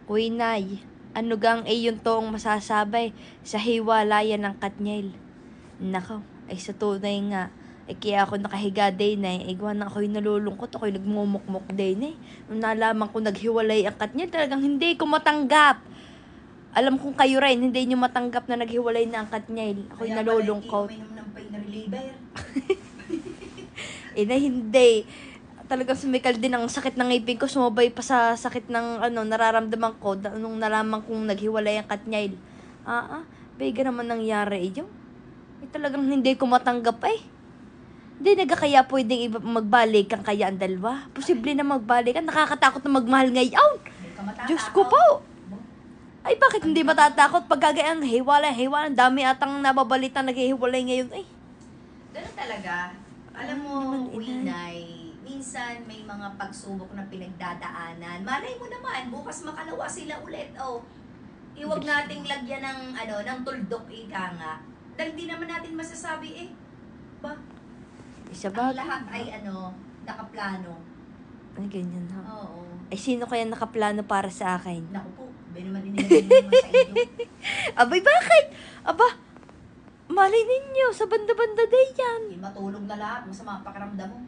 Uy, Nay, ano gang yung toong masasabay sa hiwalayan ng Katniel? Nakaw, ay sa tunay nga, ay kaya ako nakahiga din eh. Igwa na ako'y nalulungkot, ako'y nagmumukmuk din eh. Nung nalaman ko naghiwalay ang Katniel, talagang hindi ko matanggap. Alam kong kayo rin, hindi nyo matanggap na naghiwalay na ang Katniel. Ako'y Kaya nalulungkot. pala, iinom ng pain reliever. Na hindi. Talagang sumikal din ang sakit ng ngipin ko. Sumabay pa sa sakit ng nararamdaman ko nung nalaman kong naghiwalay ang Katniel. Bega naman nangyari yun. Talagang hindi ko matanggap eh. Hindi kaya pwedeng magbalikan kaya ang dalawa. Posible na magbalikan. Nakakatakot na magmahal ngayon. Diyos ko po. Ay, bakit hindi matatakot pag gagayang hiwalay. Ang dami atang nababalita naghihiwalay ngayon eh. Ganun talaga. Alam mo, Winay, minsan may mga pagsubok na pinagdadaanan. Malay mo naman, bukas makalawa sila ulit. Iwag nating lagyan ng tuldok ika nga. Dahil di naman natin masasabi ba? Isa Ang ba? lahat ay nakaplano. Ay, ganyan ha. Oo. Ay, sino kaya nakaplano para sa akin? Naku po, naman din naman sa inyo. Abay, bakit? Aba, malay ninyo, sa banda-banda day yan. Matulog na lahat, masama pakiramdam mo.